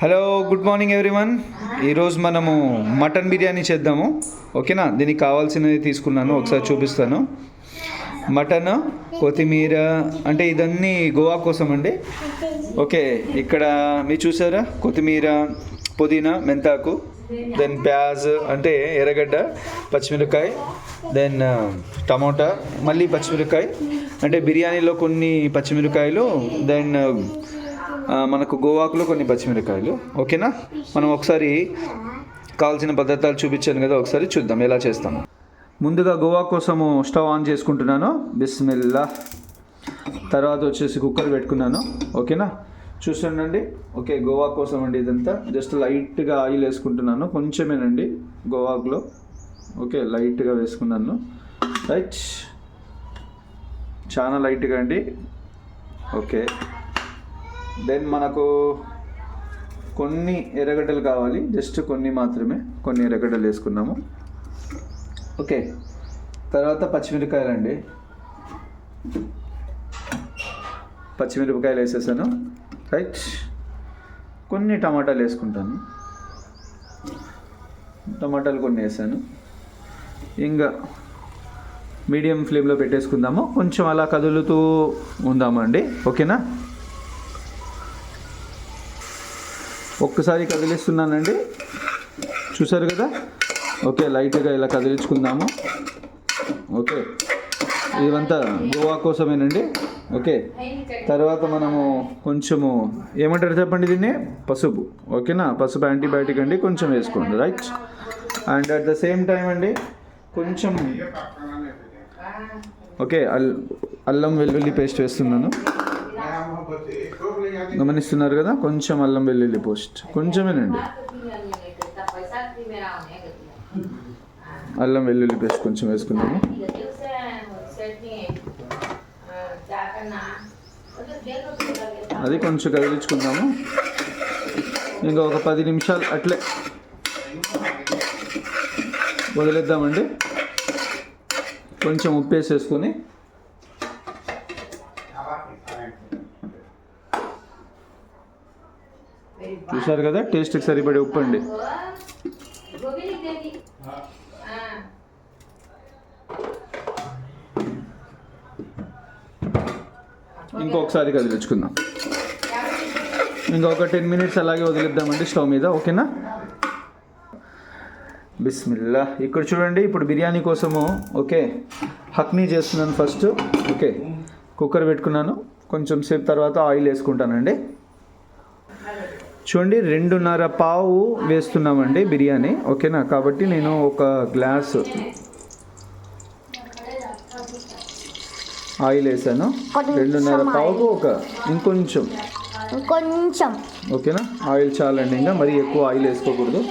Hello good morning everyone. ఈరోజు మనము mutton biryani చేద్దాము. ఓకేనా? దీనికి కావాల్సినవి తీసుకున్నాను, ఒకసారి చూపిస్తాను. మటన్, కొత్తిమీర, అంటే ఇదన్నీ గోవా కోసం అండి. ఓకే, ఇక్కడ మీరు చూసారా, కొత్తిమీర, పుదీనా, మెంతాకు, దెన్ ప్యాజ్ అంటే ఎర్రగడ్డ, పచ్చిమిరపకాయ, దెన్ టమోటా, మళ్ళీ పచ్చిమిరపకాయ, అంటే బిర్యానీలో కొన్ని పచ్చిమిరపకాయలు, దెన్ మనకు గోవాకులో కొన్ని పచ్చిమిరపకాయలు. ఓకేనా? మనం ఒకసారి కావాల్సిన పదార్థాలు చూపించాను కదా, ఒకసారి చూద్దాం ఎలా చేస్తాము. ముందుగా గోవా కోసము స్టవ్ ఆన్ చేసుకుంటున్నాను. బిస్మిల్లా. తర్వాత వచ్చేసి కుక్కర్ పెట్టుకున్నాను. ఓకేనా? చూస్తుండండి. ఓకే, గోవా కోసం అండి ఇదంతా. జస్ట్ లైట్గా ఆయిల్ వేసుకుంటున్నాను, కొంచెమేనండి గోవాకులో. ఓకే, లైట్గా వేసుకున్నాను. రైట్, చాలా లైట్గా అండి. ఓకే, దెన్ మనకు కొన్ని ఎర్రగడ్డలు కావాలి, జస్ట్ కొన్ని మాత్రమే, కొన్ని ఎర్రగడ్డలు వేసుకున్నాము. ఓకే, తర్వాత పచ్చిమిరపకాయలు అండి, పచ్చిమిరపకాయలు వేసేసాను. రైట్, కొన్ని టమాటాలు వేసుకుంటాను, టమాటాలు కొన్ని వేసాను. ఇంకా మీడియం ఫ్లేమ్లో పెట్టేసుకుందాము, కొంచెం అలా కదులుతూ ఉందామండి. ఓకేనా? ఒక్కసారి కదిలిస్తున్నానండి, చూసారు కదా. ఓకే, లైట్గా ఇలా కదిలించుకుందాము. ఓకే, ఇదంతా గోవా కోసమేనండి. ఓకే, తర్వాత మనము కొంచెము ఏమంటారు చెప్పండి దీన్ని, పసుపు. ఓకేనా? పసుపు యాంటీబయాటిక్ అండి, కొంచెం వేసుకోండి. Right, and at the same time అండి కొంచెం ఓకే అల్లం వెల్లుల్లి పేస్ట్ వేస్తున్నాను. గమనిస్తున్నారు కదా, కొంచెం అల్లం వెల్లుల్లి పేస్ట్, కొంచెమేనండి. అల్లం వెల్లుల్లి పేస్ట్ కొంచెం వేసుకున్నాము. అది కొంచెం కదిలించుకుందాము. ఇంకా ఒక 10 నిమిషాలు అట్లే వదిలేద్దామండి. కొంచెం ఉప్పు వేసేసుకొని చూసారు కదా, టేస్ట్కి సరిపడే ఉప్పు అండి. ఇంకొకసారి కదిలించుకుందాం. ఇంకొక 10 మినిట్స్ అలాగే వదిలేద్దామండి స్టవ్ మీద. ఓకేనా? బిస్మిల్లా. ఇక్కడ చూడండి, ఇప్పుడు బిర్యానీ కోసము ఓకే హక్నీ చేస్తున్నాను ఫస్ట్. ఓకే, కుక్కర్ పెట్టుకున్నాను, కొంచెం సేపు తర్వాత ఆయిల్ వేసుకుంటానండి. చూడండి, 2.5 పావు వేస్తున్నామండి బిర్యానీ. ఓకేనా? కాబట్టి నేను ఒక గ్లాసు ఆయిల్ వేసాను. 2.5 పావుకు ఒక ఇంకొంచెం. ఓకేనా? ఆయిల్ చాలండి, ఇంకా మరీ ఎక్కువ ఆయిల్ వేసుకోకూడదు.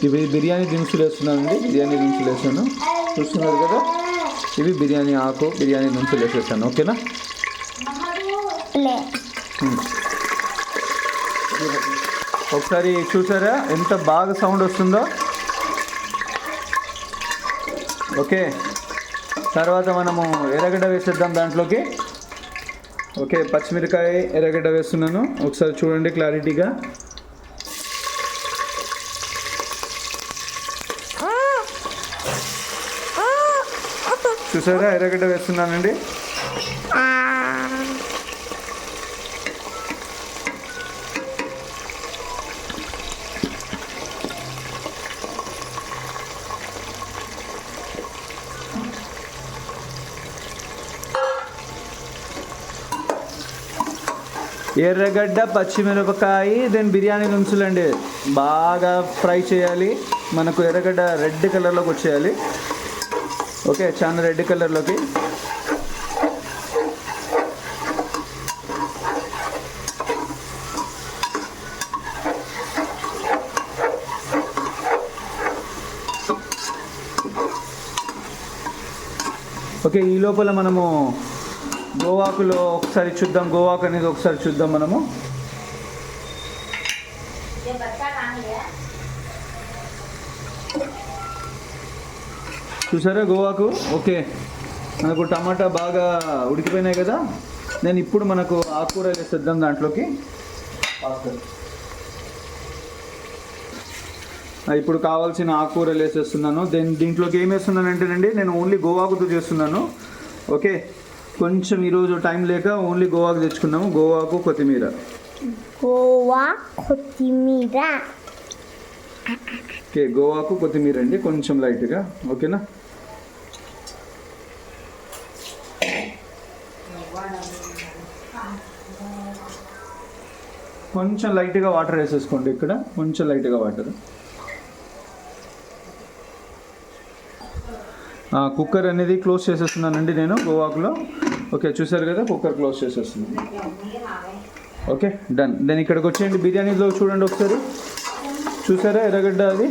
ఇవి బిర్యానీ దినుసులు వేస్తున్నానండి, బిర్యానీ దినుసులు వేసాను, చూస్తున్నారు కదా. ఇవి బిర్యానీ ఆకు, బిర్యానీ దినుసులు వేసేసాను. ఓకేనా? ఒకసారి చూసారా ఎంత బాగా సౌండ్ వస్తుందో. ఓకే, తర్వాత మనము ఎర్రగడ్డ వేసేద్దాం దాంట్లోకి. ఓకే, పచ్చిమిరకాయ, ఎర్రగడ్డ వేస్తున్నాను. ఒకసారి చూడండి క్లారిటీగా. చూసారా, ఎర్రగడ్డ వేస్తున్నానండి. ఎర్రగడ్డ, పచ్చిమిరపకాయ, దెన్ బిర్యానీ దినుసులు అండి బాగా ఫ్రై చేయాలి. మనకు ఎర్రగడ్డ రెడ్ కలర్లోకి వచ్చేయాలి. ఓకే, చాలా రెడ్ కలర్లోకి. ఓకే, ఈ లోపల మనము గోవాకులో ఒకసారి చూద్దాం, గోవాకు అనేది ఒకసారి చూద్దాం మనము. చూసారా గోవాకు. ఓకే, మనకు టమాటా బాగా ఉడికిపోయినాయి కదా. నేను ఇప్పుడు మనకు ఆకుకూరలు వేసేద్దాం దాంట్లోకి. ఇప్పుడు కావాల్సిన ఆకుకూరలు వేసేస్తున్నాను. దీంట్లోకి ఏం వేస్తున్నానంటేనండి, నేను ఓన్లీ గోవాకుతో చేస్తున్నాను. ఓకే, కొంచెం ఈరోజు టైం లేక ఓన్లీ గోవాకు తెచ్చుకున్నాము. గోవాకు కొత్తిమీర. ఓకే, గోవాకు కొత్తిమీర అండి, కొంచెం లైట్గా. ఓకేనా, కొంచెం లైట్గా వాటర్ వేసేసుకోండి. ఇక్కడ కొంచెం లైట్గా వాటర్. కుక్కర్ అనేది క్లోజ్ చేసేస్తున్నానండి నేను గోవాకులో. ఓకే, చూసారు కదా, కుక్కర్ క్లోజ్ చేసేస్తున్నాను. Okay, done. దెన్ ఇక్కడికి వచ్చేయండి. బిర్యానీలో చూడండి ఒకసారి, చూసారా ఎర్రగడ్డ, అది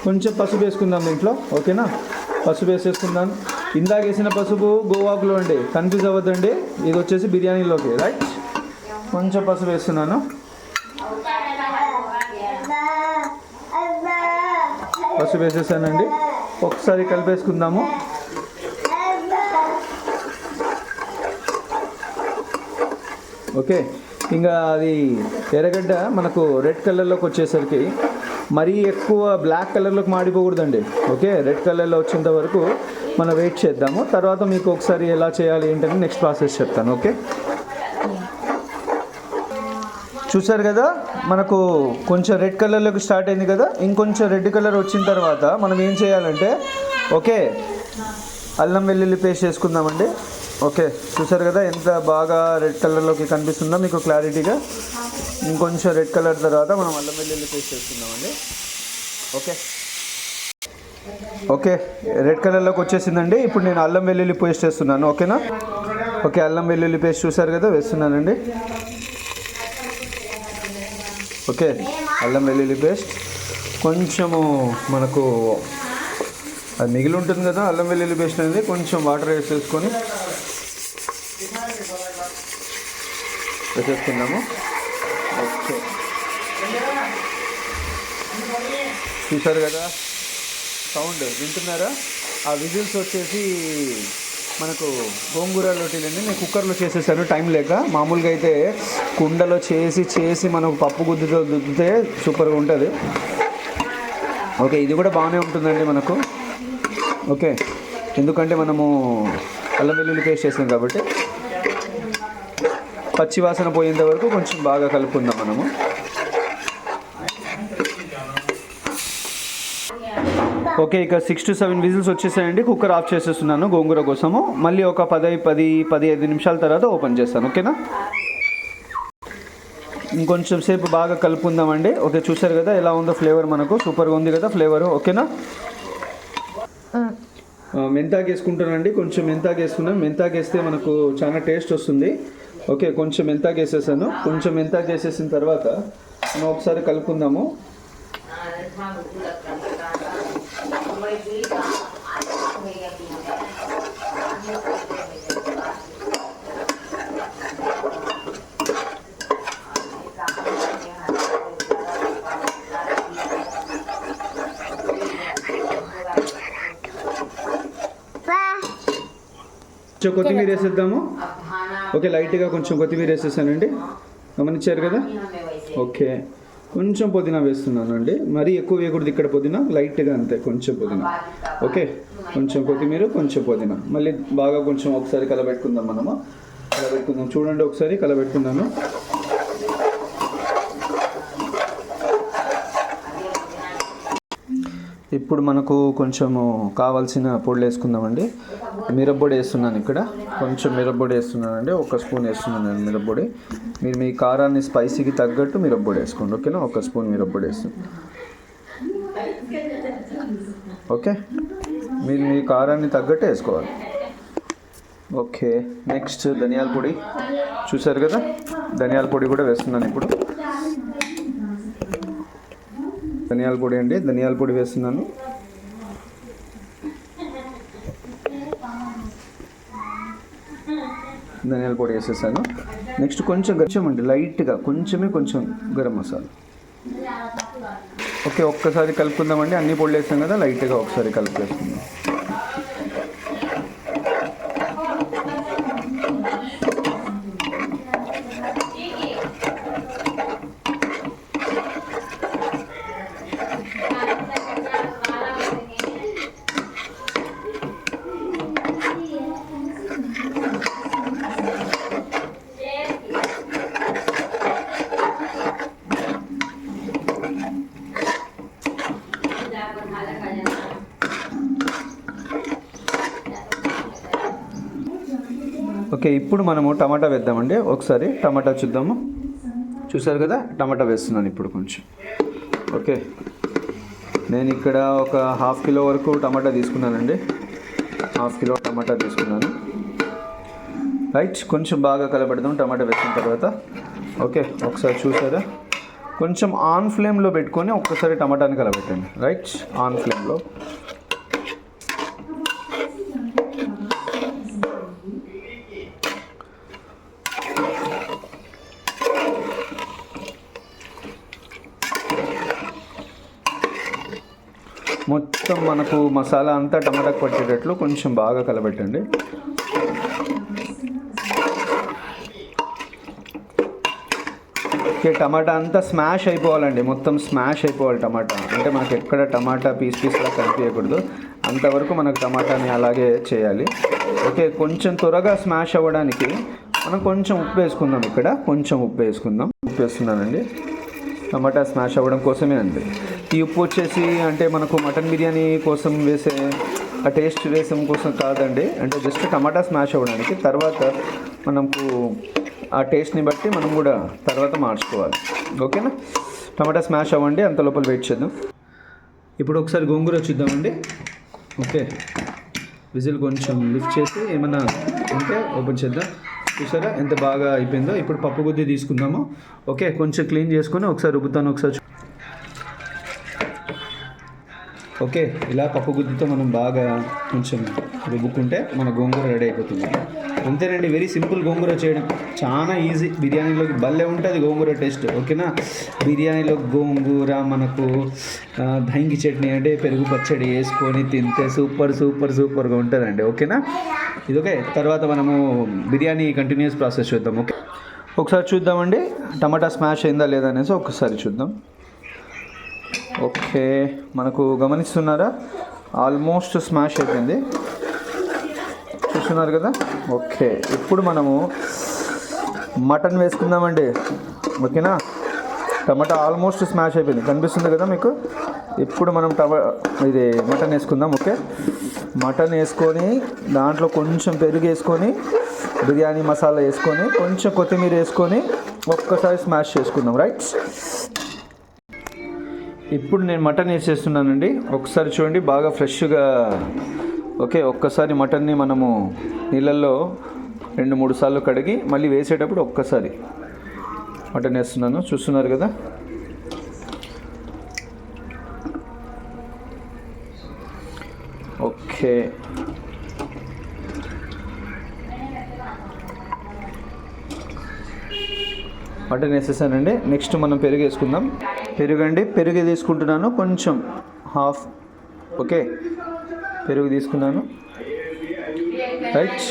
కొంచెం పసుపు వేసుకుందాం దీంట్లో. ఓకేనా, పసుపు వేసేసుకుందాం. ఇందాక వేసిన పసుపు గోవాకులో అండి, కన్ఫ్యూజ్ అవ్వద్దండి. ఇది వచ్చేసి బిర్యానీలోకి, రైట్. కొంచెం పసుపు వేస్తున్నాను. పసుపు వేసేసానండి. ఒకసారి కలిపేసుకుందాము. ఓకే, ఇంకా అది ఎర్రగడ్డ మనకు రెడ్ కలర్లోకి వచ్చేసరికి మరీ ఎక్కువ బ్లాక్ కలర్లోకి మాడిపోకూడదండి. ఓకే, రెడ్ కలర్లో వచ్చేంత వరకు మనం వెయిట్ చేద్దాము. తర్వాత మీకు ఒకసారి ఎలా చేయాలి ఏంటని నెక్స్ట్ ప్రాసెస్ చెప్తాను. ఓకే, చూసారు కదా, మనకు కొంచెం రెడ్ కలర్లోకి స్టార్ట్ అయింది కదా. ఇంకొంచెం రెడ్ కలర్ వచ్చిన తర్వాత మనం ఏం చేయాలంటే, ఓకే, అల్లం వెల్లుల్లి పేస్ట్ చేసుకుందామండి. ఓకే, చూసారు కదా ఎంత బాగా రెడ్ కలర్లోకి కనిపిస్తుందో మీకు క్లారిటీగా. ఇంకొంచెం రెడ్ కలర్ తర్వాత మనం అల్లం వెల్లుల్లి పేస్ట్ చేసుకుందామండి. ఓకే, ఓకే, రెడ్ కలర్లోకి వచ్చేసిందండి. ఇప్పుడు నేను అల్లం వెల్లుల్లి పేస్ట్ వేస్తున్నాను. ఓకేనా, ఓకే, అల్లం వెల్లుల్లి పేస్ట్ చూసారు కదా, వేస్తున్నానండి. ఓకే, అల్లం వెల్లుల్లి పేస్ట్ కొంచెము మనకు అది మిగిలి ఉంటుంది కదా, అల్లం వెల్లుల్లి పేస్ట్ అనేది కొంచెం వాటర్ వేసేసుకొని వేసేసుకుందాము. ఓకే, చూసారు కదా, సౌండ్ వింటున్నారా? ఆ విజిల్స్ వచ్చేసి మనకు గోంగూర రోటీలండి. నేను కుక్కర్లో చేసేసాను టైం లేక. మామూలుగా అయితే కుండలో చేసి మనకు పప్పు గుద్దితే సూపర్గా ఉంటుంది. ఓకే, ఇది కూడా బాగానే ఉంటుందండి మనకు. ఓకే, ఎందుకంటే మనము అల్లం వెల్లుల్లి పేస్ట్ చేసాం కాబట్టి. పచ్చి వాసన పోయేంత వరకు కొంచెం బాగా కలుపుకుందాం మనము. ఓకే, ఇక 6 to 7 విజిల్స్ వచ్చేసాయండి. కుక్కర్ ఆఫ్ చేసేస్తున్నాను గోంగూర కోసము. మళ్ళీ ఒక 10-15 నిమిషాల తర్వాత ఓపెన్ చేస్తాను. ఓకేనా, ఇంకొంచెం సేపు బాగా కలుపుకుందామండి. ఓకే, చూసారు కదా ఎలా ఉందో ఫ్లేవర్, మనకు సూపర్గా ఉంది కదా ఫ్లేవర్. ఓకేనా, మెంతాకు వేసుకుంటానండి. కొంచెం మెంతాకు వేసుకున్నాను. మెంతాకు వేస్తే మనకు చాలా టేస్ట్ వస్తుంది. ఓకే, కొంచెం మెంతాకు వేసేసాను. కొంచెం మెంతాకు వేసేసిన తర్వాత మనం ఒకసారి కలుపుకుందాము. కొంచెం కొత్తిమీర వేసేద్దాము. ఓకే, లైట్గా కొంచెం కొత్తిమీర వేసేసానండి, గమనించారు కదా. ఓకే, కొంచెం పుదీనా వేస్తున్నాను అండి, మరీ ఎక్కువ వేయకూడదు ఇక్కడ పుదీనా, లైట్గా అంతే, కొంచెం పుదీనా. ఓకే, కొంచెం కొత్తిమీర, కొంచెం పుదీనా. మళ్ళీ బాగా కొంచెం ఒకసారి కలబెట్టుకుందాం. మనము కలబెట్టుకుందాం, చూడండి ఒకసారి కలబెట్టుకున్నాను. ఇప్పుడు మనకు కొంచెము కావాల్సిన పొడులు వేసుకుందామండి. మిరప్పొడి వేస్తున్నాను, ఇక్కడ కొంచెం మిరప్పొడి వేస్తున్నానండి. 1 స్పూన్ వేస్తున్నాను నేను మిరప్పొడి. మీరు మీ కారాన్ని స్పైసీకి తగ్గట్టు మిరప్పొడి వేసుకోండి. ఓకేనా, 1 స్పూన్ మిరప్పొడి వేస్తాను. ఓకే, మీరు మీ కారాన్ని తగ్గట్టు వేసుకోవాలి. ఓకే, నెక్స్ట్ ధనియాల పొడి చూసారు కదా, ధనియాల పొడి కూడా వేస్తున్నాను ఇప్పుడు. ధనియాల పొడి అండి, ధనియాల పొడి వేస్తున్నాను. ధనియాల పొడి వేసేసాను. నెక్స్ట్ కొంచెం అండి, లైట్గా కొంచెం గరం మసాలా. ఓకే, ఒక్కసారి కలుపుకుందామండి. అన్ని పొడులు వేసాం కదా, లైట్గా ఒకసారి కలిపేసుకుందాం. ఓకే, ఇప్పుడు మనము టమాటా వేద్దామండి. ఒకసారి టమాటా చూద్దాము. చూసారు కదా, టమాటా వేస్తున్నాను ఇప్పుడు కొంచెం. ఓకే, నేను ఇక్కడ ఒక ½ కిలో వరకు టమాటా తీసుకున్నానండి. ½ కిలో టమాటా తీసుకున్నాను. రైట్, కొంచెం బాగా కలపెడదాం టమాటా వేసిన తర్వాత. ఓకే, ఒకసారి చూసారా, కొంచెం ఆన్ ఫ్లేమ్లో పెట్టుకొని ఒక్కసారి టమాటాని కలపెట్టండి. రైట్, ఆన్ ఫ్లేమ్లో. మొత్తం మనకు మసాలా అంతా టమాటాకు పట్టేటట్లు కొంచెం బాగా కలబెట్టండి. ఓకే, టమాటా అంతా స్మాష్ అయిపోవాలండి, మొత్తం స్మాష్ అయిపోవాలి టమాటా. అంటే మనకు ఎక్కడ టమాటా పీస్లా కనిపించకూడదు, అంతవరకు మనకు టమాటాని అలాగే చేయాలి. ఓకే, కొంచెం త్వరగా స్మాష్ అవ్వడానికి మనం కొంచెం ఉప్పు వేసుకుందాం. ఇక్కడ కొంచెం ఉప్పు వేసుకుందాం. ఉప్పు వేస్తున్నానండి, టమాటా స్మాష్ అవ్వడం కోసమే అండి. ఈ ఉప్పు వచ్చేసి అంటే మనకు మటన్ బిర్యానీ కోసం వేసే ఆ టేస్ట్ వేసే కోసం కాదండి, అంటే జస్ట్ టమాటా స్మాష్ అవ్వడానికి. తర్వాత మనకు ఆ టేస్ట్ని బట్టి మనం కూడా తర్వాత మార్చుకోవాలి. ఓకేనా, టమాటా స్మాష్ అవ్వండి, అంత లోపల వెయిట్ చేద్దాం. ఇప్పుడు ఒకసారి గోంగూర చూద్దామండి. ఓకే, విజిల్ కొంచెం లిఫ్ట్ చేసి ఏమన్నా ఉంటే ఓపెన్ చేద్దాం. చూసారా ఎంత బాగా అయిపోయిందో. ఇప్పుడు పప్పు గుత్తి తీసుకుందాము. ఓకే, కొంచెం క్లీన్ చేసుకొని ఒకసారి రుబ్బుతాను. ఒకసారి ఓకే, ఇలా పప్పు గుత్తితో మనం బాగా కొంచెం రుబ్బుకుంటే మన గోంగూర రెడీ అయిపోతుంది. అంతేనండి, వెరీ సింపుల్ గోంగూర చేయడం, చాలా ఈజీ. బిర్యానీలోకి భలే ఉంటుంది గోంగూర టేస్ట్. ఓకేనా, బిర్యానీలో గోంగూర మనకు ధంగి చట్నీ అంటే పెరుగు పచ్చడి వేసుకొని తింటే సూపర్గా ఉంటుందండి. ఓకేనా, ఇది ఓకే. తర్వాత మనము బిర్యానీ కంటిన్యూస్ ప్రాసెస్ చూద్దాం. ఓకే, ఒకసారి చూద్దామండి టమాటా స్మాష్ అయిందా లేదా అనేసి ఒకసారి చూద్దాం. ఓకే, మనకు గమనిస్తున్నారా, ఆల్మోస్ట్ స్మాష్ అయిపోయింది, చూస్తున్నారు కదా. ఓకే, ఇప్పుడు మనము మటన్ వేసుకుందామండి. ఓకేనా, టమాటా ఆల్మోస్ట్ స్మాష్ అయిపోయింది, కనిపిస్తుంది కదా మీకు. ఇప్పుడు మనం ఇది మటన్ వేసుకుందాం. ఓకే, మటన్ వేసుకొని దాంట్లో కొంచెం పెరుగు వేసుకొని బిర్యానీ మసాలా వేసుకొని కొంచెం కొత్తిమీర వేసుకొని ఒక్కసారి స్మాష్ చేసుకుందాం. రైట్, ఇప్పుడు నేను మటన్ వేసేస్తున్నానండి. ఒకసారి చూడండి, బాగా ఫ్రెష్గా. ఓకే, ఒక్కసారి మటన్ని మనము నీళ్ళల్లో 2-3 సార్లు కడిగి మళ్ళీ వేసేటప్పుడు ఒక్కసారి మటన్ వేస్తున్నాను. చూస్తున్నారు కదా. Okay, mutton వేసేసానండి. నెక్స్ట్ మనం పెరుగు వేసుకుందాం. పెరుగు తీసుకుంటున్నాను కొంచెం హాఫ్. ఓకే, పెరుగు తీసుకున్నాను. రైట్,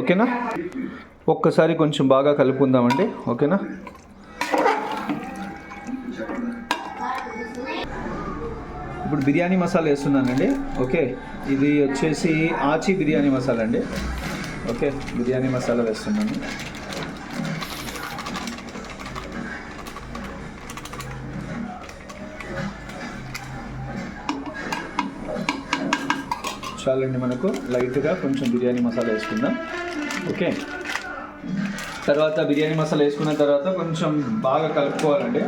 ఓకేనా, ఒక్కసారి కొంచెం బాగా కలుపుకుందామండి. ఓకేనా, ఇప్పుడు బిర్యానీ మసాలా వేస్తున్నానండి. ఓకే, ఇది వచ్చేసి ఆచి బిర్యానీ మసాలా అండి. ఓకే, బిర్యానీ మసాలా వేస్తున్నాను. చాలండి, మనకు లైట్గా కొంచెం బిర్యానీ మసాలా వేసుకుందాం. ఓకే, తర్వాత బిర్యానీ మసాలా వేసుకున్న తర్వాత కొంచెం బాగా కలుపుకోవాలండి.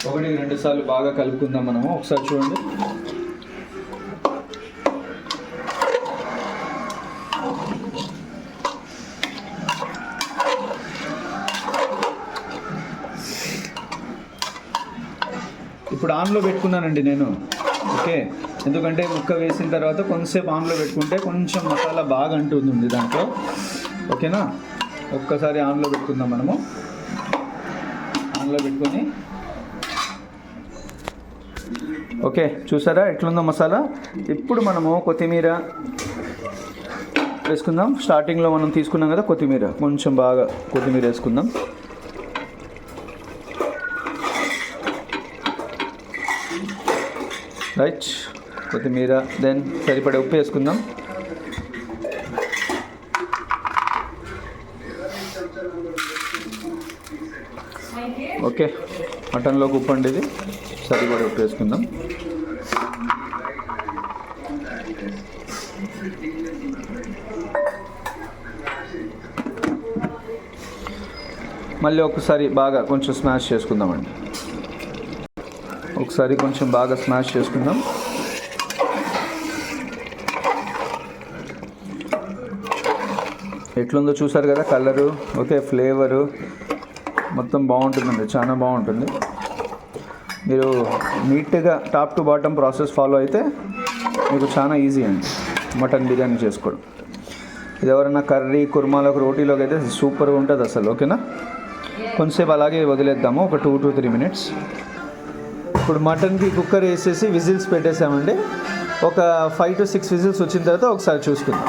1-2 సార్లు బాగా కలుపుకుందాం మనము. ఒకసారి చూడండి. ఇప్పుడు ఆన్లో పెట్టుకున్నానండి నేను. ఓకే, ఎందుకంటే ముక్క వేసిన తర్వాత కొంచెంసేపు ఆన్లో పెట్టుకుంటే కొంచెం మసాలా బాగా అంటుంది దాంట్లో. ఓకేనా, ఒక్కసారి ఆన్లో పెట్టుకుందాం మనము. ఆన్లో పెట్టుకొని ఓకే, చూసారా ఎట్లుందో మసాలా. ఇప్పుడు మనము కొత్తిమీర వేసుకుందాం. స్టార్టింగ్లో మనం తీసుకున్నాం కదా కొత్తిమీర, కొంచెం బాగా కొత్తిమీర వేసుకుందాం. రైట్, కొత్తిమీర, దెన్ సరిపడే ఉప్పు వేసుకుందాం. ఓకే, మటన్లోకి ఉప్పు అండి ఇది, సరి కూడా ఉప్పు వేసుకుందాం. మళ్ళీ ఒకసారి బాగా కొంచెం స్మాష్ చేసుకుందామండి. ఒకసారి కొంచెం బాగా స్మాష్ చేసుకుందాం. ఎట్లుందో చూసారు కదా కలరు, ఓకే, ఫ్లేవరు మొత్తం బాగుంటుందండి, చాలా బాగుంటుంది. మీరు నీట్గా top to bottom process follow అయితే మీకు చాలా ఈజీ అండి మటన్ బిర్యానీ చేసుకోవడం. ఇది ఎవరైనా కర్రీ కుర్మాలకు రోటీలోకి అయితే సూపర్గా ఉంటుంది అసలు. ఓకేనా, కొంచెంసేపు అలాగే వదిలేద్దాము, ఒక 2 to 3 minutes. ఇప్పుడు మటన్కి కుక్కర్ వేసేసి విజిల్స్ పెట్టేసామండి. ఒక 5 to 6 విజిల్స్ వచ్చిన తర్వాత ఒకసారి చూసుకుందాం.